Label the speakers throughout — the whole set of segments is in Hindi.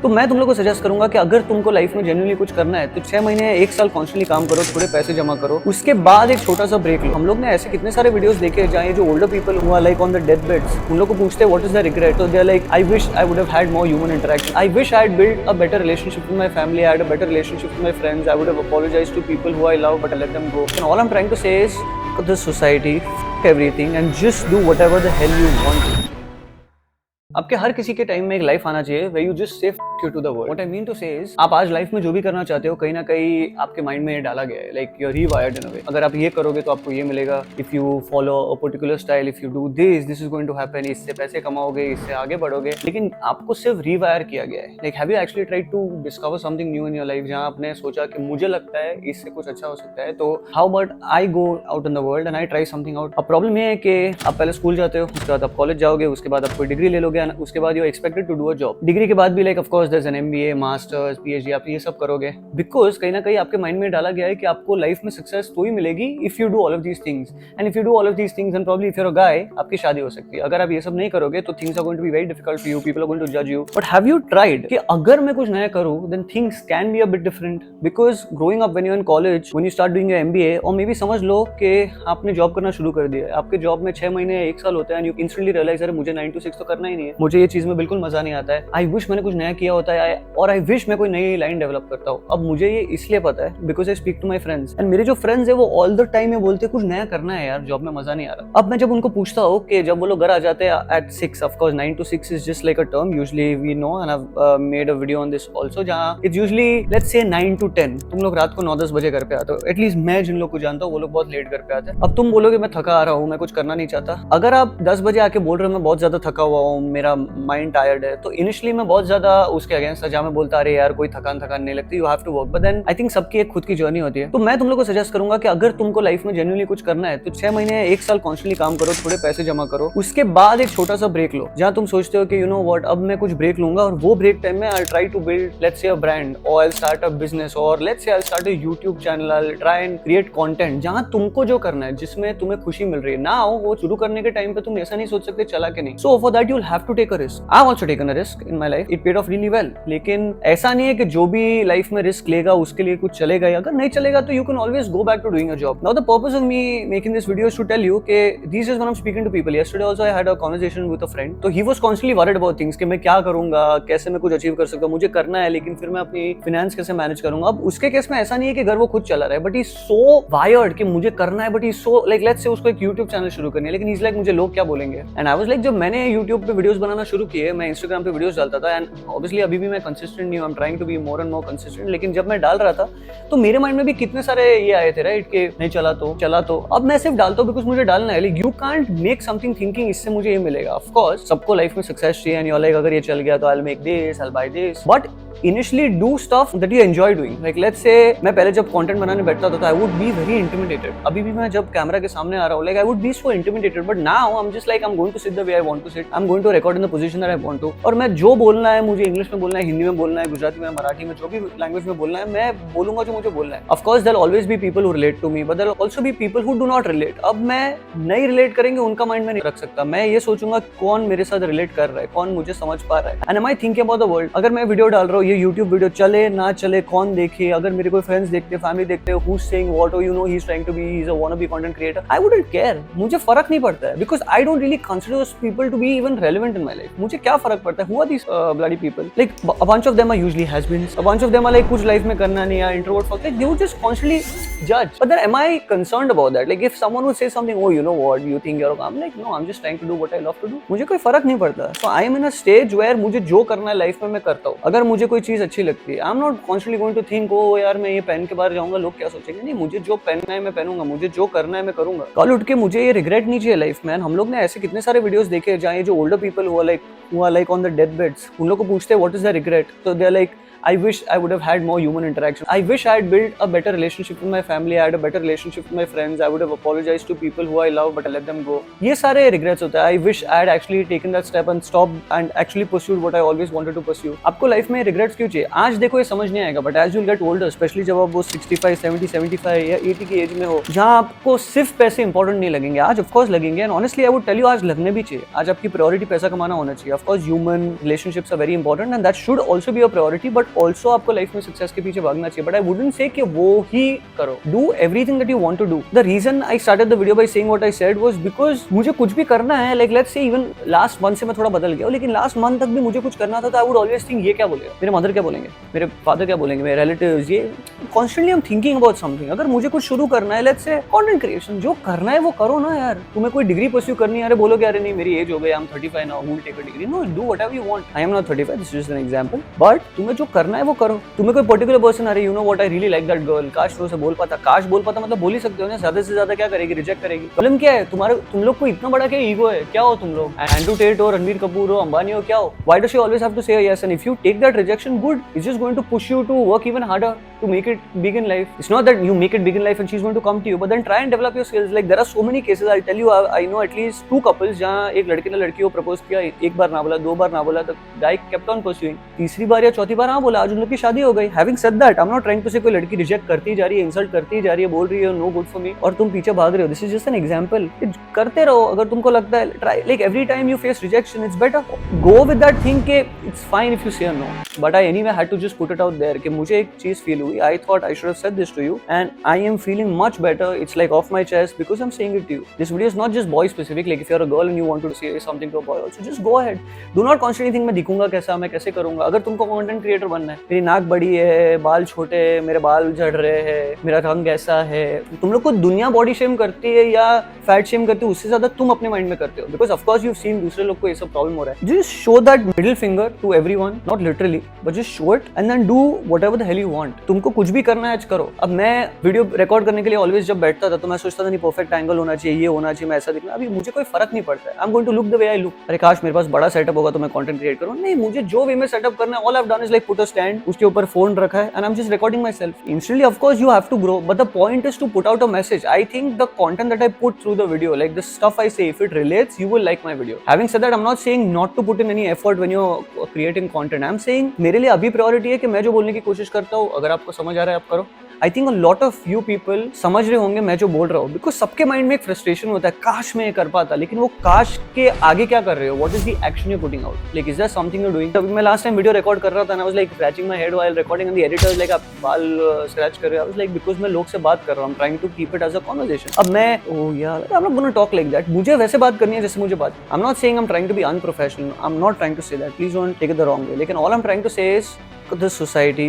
Speaker 1: तो मैं तुम लोग को सजेस्ट करूंगा कि अगर तुमको लाइफ में जेन्युइनली कुछ करना है तो 6 महीने 1 साल कॉन्स्टेंटली काम करो, थोड़े पैसे जमा करो, उसके बाद एक छोटा सा ब्रेक लो। हम लोग ने ऐसे कितने सारे वीडियोस देखे जहाँ ये जो ओल्डर पीपल हुआ like on the death beds, उन लोग को पूछते हैं व्हाट इज द रिग्रेट, तो they are like I wish I would have had more human interaction, I wish I had built a better relationship with my family, I had a better relationship with my friends, I would have apologized to people who I love but I let them go. And all I am trying to say is this society everything and just do whatever the hell you want. आपके हर किसी के टाइम में एक लाइफ आना चाहिए where you just say f you to the world. What I mean to say is आप आज लाइफ में जो भी करना चाहते हो कहीं ना कहीं आपके माइंड में डाला गया है, like you're rewired in a way. अगर आप ये करोगे तो आपको ये मिलेगा, if you follow a particular style, if you do this is going to happen, इससे पैसे कमाओगे, इससे आगे बढ़ोगे, लेकिन आपको सिर्फ रिवायर किया गया है. Like have you actually tried to discover something new in your life जहाँ आपने सोचा कि मुझे लगता है इससे कुछ अच्छा हो सकता है, तो how about I go out in the world and I try something out. अब प्रॉब्लम ये है कि आप पहले स्कूल जाते हो, उसके बाद आप कॉलेज जाओगे, उसके बाद आप कोई डिग्री ले लोगे, उसके बाद you expected to do a job. Degree के बाद भी like of course there is an MBA, masters, PhD, आप ये सब करोगे बिकॉज कहीं ना कहीं आपके माइंड में डाला गया है कि आपको लाइफ में सक्सेस तो ही मिलेगी if you do all of these things, and if you do all of these things and probably if you are a guy आपकी शादी हो सकती है. अगर आप ये सब नहीं करोगे तो things are going to be very difficult for you, people are going to जज you. But have you tried कि अगर मैं कुछ नया करूं then things can be a bit different, because growing up when you are in college, when you start doing your MBA, और मे बी समझ लो कि आपने जॉब करना शुरू कर दिया है, आपके जॉब में 6 महीने 1 साल होता है एंड यू इंस्टेंटली रियलाइज अरे मुझे 9 to 6 तो करना ही नहीं है, मुझे ये चीज में बिल्कुल मजा नहीं आता है, आई विश मैंने कुछ नया किया होता है, और आई विश मैं कोई नई लाइन डेवलप करता हूँ. अब मुझे ये इसलिए पता है because I speak to my friends, and मेरे जो फ्रेंड्स है वो ऑल द टाइम ये बोलते हैं कुछ नया करना है यार, जॉब में मजा नहीं आ रहा. अब मैं जब उनको पूछता हूँ कि जब वो लोग घर आ जाते हैं at 6, of course 9 to 6 is just like a term usually we know, and I have made a video on this also, जहां it's usually let's say 9 to 10 तुम लोग रात को 9-10 बजे घर पे आते हो. एटलीस्ट मैं जिन लोग को जानता हूँ वो लोग बहुत लेट घर पे आते हैं. अब तुम बोलोगे मैं थका आ रहा हूँ, मैं कुछ करना नहीं चाहता. अगर आप 10 बजे आके बोल रहे हो मैं बहुत ज्यादा थका हुआ हूँ, मेरा माइंड टायर्ड है, तो इनिशियली मैं बहुत ज्यादा उसके अगेंस्ट था, जहाँ मैं बोलता अरे यार कोई थकान नहीं लगती, you have to work. But then I think सबकी एक खुद की जर्नी होती है. तो मैं तुम लोग को सजेस्ट करूंगा कि अगर तुमको लाइफ में जेन्युइनली कुछ करना है तो 6 महीने 1 साल कॉन्स्टेंटली काम करो, थोड़े पैसे जमा करो, उसके बाद एक छोटा सा ब्रेक लो, जहाँ तुम सोचते हो कि यू नो व्हाट अब मैं कुछ ब्रेक लूंगा, और वो ब्रेक टाइम में I try to build let's say a brand, और आई स्टार्ट अ बिजनेस, और let's say I start a YouTube channel, I try and create content जहाँ तुमको जो करना है, जिसमें तुम्हें खुशी मिल रही है ना. वो शुरू करने के टाइम पे तुम ऐसा नहीं सोच सकते चला के नहीं. So for that you will have to take a risk. I have also taken a risk in my life, it paid off really well. लेकिन ऐसा नहीं है कि जो भी लाइफ में रिस्क लेगा उसके लिए कुछ चलेगा, अगर नहीं चलेगा तो you can always go back to doing a job. Now the purpose of me making this video is to tell you कि these days when I'm speaking to people, yesterday also I had a conversation with a friend, तो he was constantly worried about things कि मैं क्या करूंगा, कैसे मैं कुछ अचीव कर सकता हूँ, मुझे करना है लेकिन फिर मैं अपनी फाइनेंस कैसे मैनेज करूंगा. अब उसके केस में ऐसा नहीं है कि घर वो खुद चला रहा है, बट ही सो वायर्ड कि मुझे करना है, but he so like let's से उसको एक यूट्यूब चैनल शुरू करनी है, लेकिन इज लाइक मुझे लोग क्या बोलेंगे. एंड आई वाज लाइक जब मैंने यूट्यूब पे वीडियोस बनाना शुरू किए, मैं इंस्टाग्राम पे वीडियोस डालता था, एंड ऑब्वियसली अभी भी मैं कंसिस्टेंट नहीं हूं, I am trying to be more and more consistent, लेकिन जब मैं डाल रहा था तो मेरे माइंड में भी कितने सारे ये आए थे राइट कि नहीं चला तो अब मैं सिर्फ डालता हूँ बिकॉज मुझे डालना है. Like you can't make something thinking इससे मुझे ये मिलेगा. ऑफ कोर्स सबको लाइफ में सक्सेस चाहिए, एंड यू आर लाइक अगर ये चल गया तो I will make this, I will by this, but initially do stuff that you enjoy doing. Like let's say मैं पहले जब कंटेंट बनाने बैठता था तो I would be very intimidated. अभी भी मैं जब कैमरा के सामने आ रहा हूँ like I would be so intimidated, but now I'm just like I'm going to sit the way I want to sit. I'm going to record in the position that I want to. और मैं जो बोलना है, मुझे इंग्लिश में बोलना है, हिंदी में बोलना है, गुजराती में, मराठी में, जो भी लैंग्वेज में बोलना है, मैं बोलूंगा जो मुझे बोलना है. Of course there'll always be people who relate to me, but there'll also be people who do not relate. अब मैं नहीं रिलेट करेंगे उनका माइंड में नहीं रख सकता. मैं ये सोचूंगा कौन मेरे साथ रिलेट कर रहा है, कौन मुझे समझ पा रहा है. And am I thinking about the world? अगर मैं वीडियो डाल रहा हूँ, ये YouTube वीडियो चले ना चले, कौन देखे, अगर मेरे कोई फ्रेंड्स देखते, फैमिली देखते, who's saying what, or you know he's trying to be, he's a wannabe content creator, I wouldn't care. मुझे फर्क नहीं पड़ता है because I don't really consider those people to be even relevant in my life. मुझे क्या फर्क पड़ता है? Who are these bloody people? Like a bunch of them are usually has-beens. A bunch of them are like कुछ लाइफ में करना नहीं है, introvert fuck. Like they would just constantly judge. But then am I concerned about that? Like if someone would say something, oh you know what, you think you're, I'm like no, I'm just trying to do what I love to do. मुझे कोई फर्क नहीं पड़ता. So I am in a stage where मुझे जो करना है लाइफ में मैं करता हूँ. अगर मुझे कोई चीज अच्छी लगती है, I'm not constantly going to think oh यार मैं ये पहन के बाहर जाऊंगा लोग क्या सोचेंगे. नहीं, मुझे जो पहनना है मैं पहनूंगा, मुझे जो करना है मैं करूंगा. कल उठ के मुझे ये रिग्रेट नहीं चाहिए लाइफ में. हम लोग ने ऐसे कितने सारे वीडियोस देखे जहाँ ये जो ओल्डर पीपल हुआ like on the death beds, उन लोग को पूछते हैं व्हाट इज द रिग्रेट, तो they are like I wish I would have had more human interaction. I wish I had built a better relationship with my family. I had a better relationship with my friends. I would have apologized to people who I love, but I let them go. ये सारे regrets होता है. I wish I had actually taken that step and stopped and actually pursued what I always wanted to pursue. आपको life में रिग्रेट्स क्यों चाहिए? आज देखो ये समझ नहीं आएगा, but as you get older, especially जब आप वो 65, 70, 75 या 80 की एज में हो, जहाँ आपको सिर्फ पैसे इंपॉर्टेंट नहीं लगेंगे, आज ऑफकोर्स लगेंगे, and honestly I would tell you आज लगने भी चाहिए। आज आपकी प्रायोरिटी पैसा कमाना होना चाहिए। Of course human relationships are very important and that should also be a priority, but also आपको लाइफ में सक्सेस के पीछे भागना चाहिए। बट आई वुडंट से कि वो ही करो, do everything that you want to do. The reason I started the video by saying what I said was because मुझे कुछ भी करना है, like let's say even last month से मैं थोड़ा बदल गया, लेकिन लास्ट मंथ तक भी मुझे कुछ करना था, तो आई वुड ऑलवेज थिंक ये क्या बोलेगा, मेरे मदर क्या बोलेंगे, मेरे फादर क्या बोलेंगे, मेरे रिलेटिव्स, ये constantly I am thinking about something. अगर मुझे कुछ शुरू करना है, लेट्स से कंटेंट क्रिएशन, जो करना है वो करो ना यार। तुम्हें कोई डिग्री परस्यू करनी है, अरे बोलोगे अरे नहीं मेरी एज हो गई, I am 35 now, who will take a degree? No, do whatever you want. I am not 35, this is just an example, but तुम्हें जो करना है वो करो। तुम्हें कोई पर्टिकुलर पर्सन, अरे you know what I really like that girl, काश वो से बोल पाता, काश बोल पाता, मतलब बोल ही सकते हो ना, ज्यादा से ज्यादा क्या करेगी, रिजेक्ट करेगी। प्रॉब्लम क्या है तुम्हारे, तुम लोग को इतना बड़ा क्या ईगो है, क्या हो तुम लोग, एंड्रू टेट हो, रणबीर कपूर हो, अंबानी हो, क्या हो? Why does she always have to say yes? And if you take that rejection, good, it's just going to push you to work even harder to make it big in life. It's not that you make it big in life and she's going to come to you, but then try and develop your skills. Like there are so many cases, I'll tell you, I know at least 2 couples जहाँ एक लड़के ने लड़की को प्रपोज किया, एक बार ना बोला, 2 बार ना बोला, the guy kept on pursuing, तीसरी बार या चौथी बार हाँ बोला, आज उन लोग की शादी हो गई। Having said that, I'm not trying to say कोई लड़की रिजेक्ट करती जा रही है, इंसल्ट करती जा रही है, बोल रही है no good for me, और तुम पीछे भाग रहे हो, this is just an example। करते रहो, अगर तुमको लगता है, try, like every time you face rejection, it's better go with that thing के it's fine if you say no, but I anyway had to just put it out there कि मुझे एक चीज फील हुई, I thought I should have said this to you and I am feeling much better, it's like off my chest because I'm saying it to you. This video is not just boy specific, like if you're a girl and you want to say something to a boy also, just go ahead, do not constantly think मैं दिखूंगा कैसा, मैं कैसे करूंगा। अगर तुमको कंटेंट क्रिएटर बनना है, मेरी नाक बड़ी है, बाल छोटे हैं, मेरे बाल झड़ रहे हैं, मेरा रंग ऐसा है, तुम लोग को दुनिया बॉडी शेम करती है या फैट शेम करती है, उससे ज्यादा तुम अपने माइंड में करते हो, because of course you have seen दूसरे लोग को ये सब प्रॉब्लम हो रहा है। Just show that middle finger to everyone, not literally but just show it and then do whatever the hell you want. तुमको कुछ भी करना है आज करो। अब मैं वीडियो रिकॉर्ड करने के लिए ऑलवेज जब बैठता था तो मैं सोचता था नहीं परफेक्ट एंगल होना चाहिए, ये होना चाहिए, मैं ऐसा दिखना, अभी मुझे कोई फर्क नहीं पड़ता है। I am going to look the way I look. अरे काश मेरे पास बड़ा सेटअप होगा तो मैं कंटेंट क्रिएट करूं, नहीं, मुझे जो वे में सेटअप करना है, all I have done is like put a stand, उसके ऊपर फोन रखा है and I am just recording myself. Instantly of course you have to grow, but the point is to put out a message. I think the content that I put through the video, like the stuff I say, if it relates, you will like my video. Having said that, I'm not saying not to put in any effort when you're creating content. I'm saying मेरे लिए अभी प्रायोरिटी है कि मैं जो बोलने की कोशिश करता हूँ, अगर आपको समझ आ रहा है आप करो। I think a lot of you people समझ रहे होंगे मैं जो बोल रहा हूँ, बिकॉज सबके माइंड में एक फ्रस्ट्रेशन होता है, काश मैं ये कर पाता, लेकिन वो काश के आगे क्या कर रहे हो, what is the action you putting out, like is there something you doing. तभी मैं लास्ट टाइम वीडियो रिकॉर्ड कर रहा था, I was like scratching my head while recording, and the editor like आप बाल स्क्रैच कर रहे हो, आई वाज लाइक बिकॉज मैं लोग से बात कर रहा हूँ, I am trying to keep it as a conversation. अब मैं ओ यार I am not gonna talk like that, मुझे वैसे बात करनी है जैसे मुझे बात, I am not saying I am trying to be unprofessional, I am not trying to say that, please don't take it the wrong way, लेकिन all I am trying to say is the society,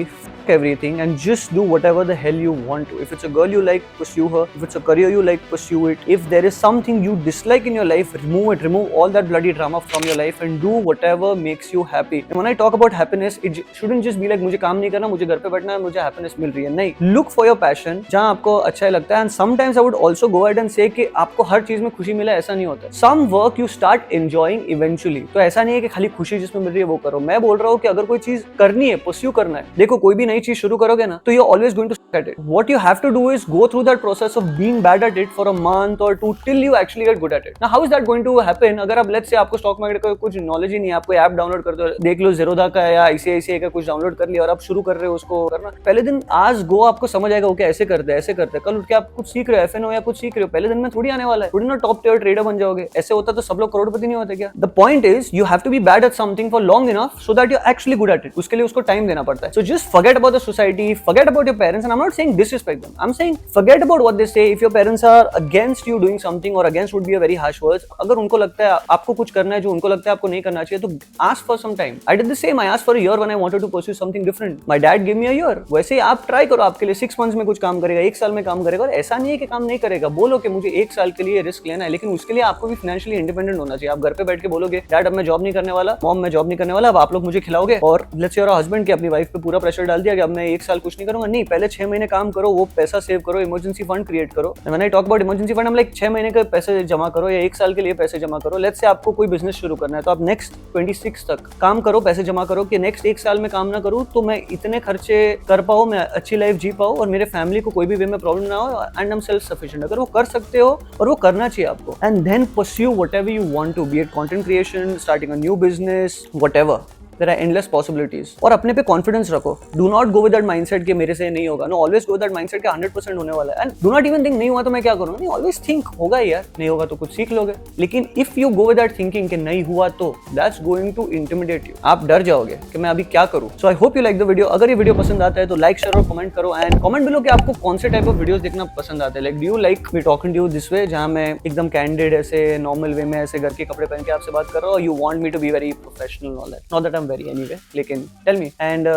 Speaker 1: everything, and just do whatever the hell you want to. If it's a girl you like, pursue her. If it's a career you like, pursue it. If there is something you dislike in your life, remove it. Remove all that bloody drama from your life and do whatever makes you happy. And when I talk about happiness, it shouldn't just be like मुझे काम नहीं करना, मुझे घर पे बैठना है, मुझे happiness मिल रही है, नहीं। Look for your passion, जहाँ आपको अच्छा लगता है, and sometimes I would also go ahead and say कि आपको हर चीज में खुशी मिला, ऐसा नहीं होता। Some work you start enjoying eventually, तो ऐसा नहीं है कि खाली खुशी जिसमें मिल रही है वो करो। मैं बोल रहा हूँ कि अगर कोई चीज करनी है, pursue करना है, देखो कोई भी नई चीज शुरू करोगे ना तो you're always going to suck at it. What you have to do is go through that process of being bad at it for a month or 2 till you actually get good at it. Now how is that going to happen? अगर आप let's say आपको स्टॉक मार्केट का कुछ नॉलेज ही नहीं है, आपको ऐप डाउनलोड कर दो, देख लो ज़ेरोधा का या ICICI का कुछ डाउनलोड कर लिया और आप शुरू कर रहे हो उसको करना, पहले दिन आज गो आपको समझ आएगा ओके ऐसे करते हैं, ऐसे करते हैं, कल उठ के आप कुछ सीख रहे हो, FNO या कुछ सीख रहे हो, पहले दिन में थोड़ी आने वाला है, थोड़ी ना टॉप टियर ट्रेडर बन जाओगे। ऐसे होता तो सब लोग करोड़पति नहीं होते क्या? The point is you have to be bad at something for long enough so that you actually good at it. उसके लिए उसको टाइम देना पड़ता है। So just forget about the society, forget about your parents, and I'm not saying disrespect them, I'm saying forget about what they say. If your parents are against you doing something, or against would be a very harsh words, अगर उनको लगता है आपको कुछ करना है जो उनको लगता है आपको नहीं करना चाहिए, तो ask for some time. I did the same, I asked for a year when I wanted to pursue something different. My dad gave me a year. वैसे ही आप ट्राई करो, आपके लिए 6 months में कुछ काम करेगा, 1 साल में काम करेगा, और ऐसा नहीं है कि काम नहीं करेगा। बोलो कि मुझे 1 साल के लिए रिस्क लेना है, लेकिन उसके लिए आपको भी फाइनेंशियली इंडिपेंडेंट होना चाहिए। आप घर पे बैठ के बोलोगे डैड अब मैं जॉब नहीं करने वाला, मॉम मैं जॉब नहीं करने वाला, अब आप लोग मुझे खिलाओगे, और लेट्स से योर हस्बैंड के अपनी वाइफ पे पूरा प्रेशर डाल दिया कि अब मैं 1 साल कुछ नहीं करूंगा। नहीं, पहले 6 महीने काम करो, वो पैसा सेव करो, इमरजेंसी फंड क्रिएट करो। When I talk about emergency fund, हम लाइक 6 महीने के पैसे जमा करो या 1 साल के लिए पैसे जमा करो। लेट्स से आपको कोई बिजनेस शुरू करना है तो आप नेक्स्ट 26 तक काम करो, पैसे जमा करो कि नेक्स्ट 1 साल में काम ना करूं तो मैं इतने खर्चे कर पाऊं, मैं अच्छी लाइफ जी पाऊं और मेरे फैमिली को कोई भी वे में प्रॉब्लम ना हो, and I am self sufficient. अगर वो कर सकते हो और वो करना चाहिए आपको, and then pursue whatever you want to, be it content creation, starting a new business, whatever. There are endless possibilities. और अपने पे कॉन्फिडेंस रखो, do not go with that mindset कि मेरे से नहीं होगा, no always go with that mindset कि 100% होने वाला है। And do not even think नहीं हुआ तो मैं क्या करूंगा, नहीं ऑलवेज थिंक होगा ही यार, नहीं होगा तो कुछ सीख लोगे। लेकिन if you go with that thinking कि नहीं हुआ तो that's going to intimidate you, आप डर जाओगे कि मैं अभी क्या करूं। So I hope you like the video. अगर ये वीडियो पसंद आता है तो लाइक शेयर और कमेंट करो, एंड कमेंट बिलो कि आपको कौन से टाइप ऑफ वीडियोस देखना पसंद आते हैं। Like do you like me talking to you this way, जहां मैं एकदम कैंडिड ऐसे नॉर्मल वे में ऐसे घर के कपड़े पहन के आपसे बात कर रहा हूं, you want me to be very professional, not that I am very anyway, लेकिन tell me and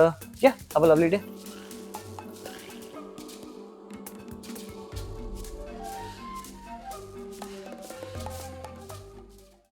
Speaker 1: yeah have a lovely day.